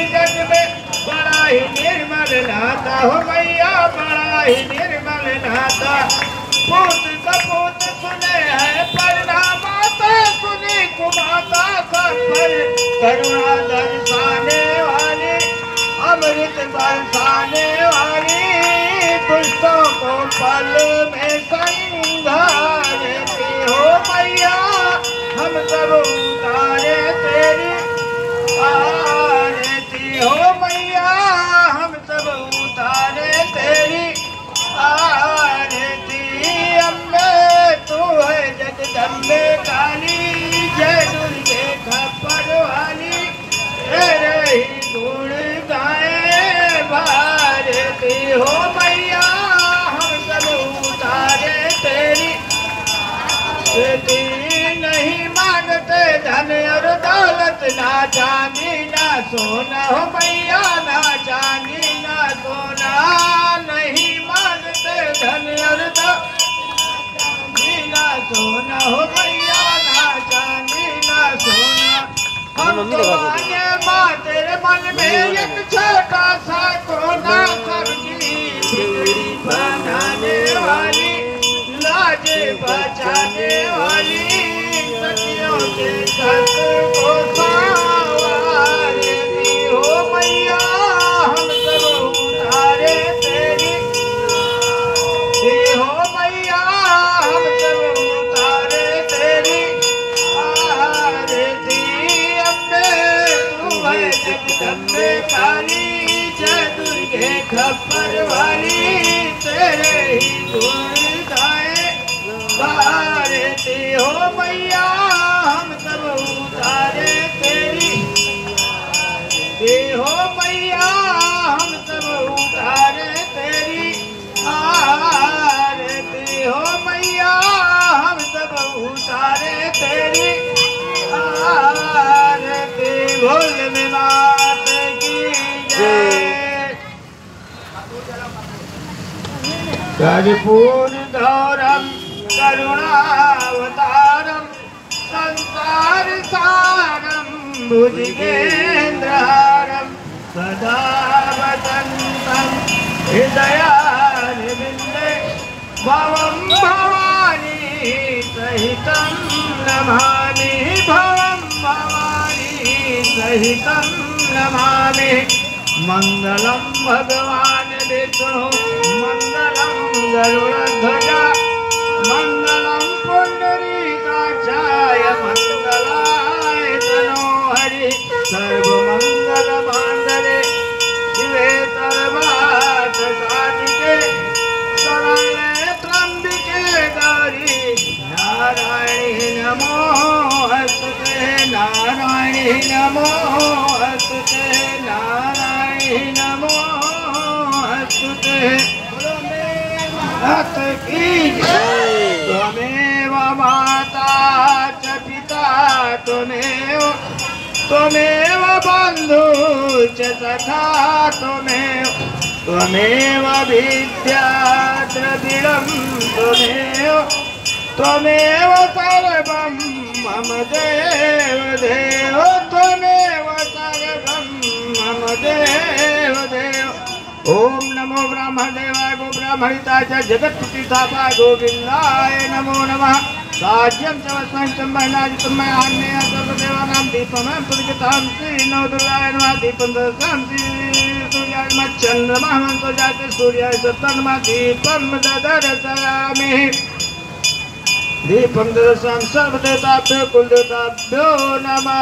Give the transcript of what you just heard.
जग में बड़ा ही निर्मल नाता हो मैया, बड़ा ही निर्मल नाता। पूत कपूत सुने है परिणामाता, सुनी कुमाता सब पर करुणा दर्शाने वाली, अमृत बरसाने वाली, दुष्टों को पल में संघार देती हो मैया। हम सब उतारे तेरी आरती हो मैया, हम सब उतारे तेरी आरती। अम्बे तू है जगदम्बे काली, जय दुर्गे खप्पर वाली, तेरे ही गुण गाए भारती हो मैया। हम सब उतारे तेरी आरती, नहीं मांगते धन और दौलत, ना चांदी ना सोना हो मैया, ना चांदी ना सोना। नहीं मांगते धन और दौलत, ना सोना हो मैया, ना चांदी ना सोना। हम तो आए माँ तेरे मन में एक छोटा सा कोना, सबकी बिगड़ी बनाने वाली, लाज बचाने वाली, सखियों के सत को संवारती हो मैया। हम सब उतारे तेरी हो मैया, हम सब उतारे तेरी आरती। अम्बे तू है जगदम्बे काली, जय दुर्गे खप्पर वाली, तेरे ही गुण गाए भारती हो मैया। हम सब उतारे तेरी हो मैया, हम सब उतारे तेरी आरती हो मैया। हम सब उतारे तेरी आरती। भोलेनाथ की जय। कर्पूरधौरम करुणावतारम, संसार सारम भुजगेन्द्रहारम, सदा वसन्तं हृदयारविन्दे, भवं भवानी सहितं नमामि, भवं भवानी सहितं नमामि। मंगलम भगवान विष्णु, मंगलम गरुड़ध्वज, मंगलम पुंडरीकाक्षाय, मंगलाय तनोहरि, सर्वमंगल मांगल्ये शिवे सर्वार्थसाधिके, शरण्ये त्र्यंबके गौरी नारायणी नमोस्तुते, नारायणी नमोस्तुते, नारायणी नमोस्तुते। भक्त की जय। त्वमेव माता च पिता त्वमेव, त्वमेव बन्धु च सखा त्वमेव, त्वमेव विद्या द्रविणं त्वमेव, त्वमेव सर्वं मम देव देव, त्वमेव सर्वं मम देव देव। ओम नमो ब्रह्मदेवाय गो ब्राह्मणिताय च जगत्पतिस्थापकाय गोविन्दाय नमो नमः। राज्यं च वस्मैं च महिलाजितं मयान्येन सर्वदेवानां दीपमहं प्रज्वलितं श्रीनो दुर्गाय नमः। दीपं ददामि सूर्याय नमः, चन्द्रमाः हंसो जाते सूर्याय सत्तन्मः, दीपं ददर्शयामि, दीपं ददर्शयामि। सर्वदेवताभ्यो कुलदेवताभ्यो नमः।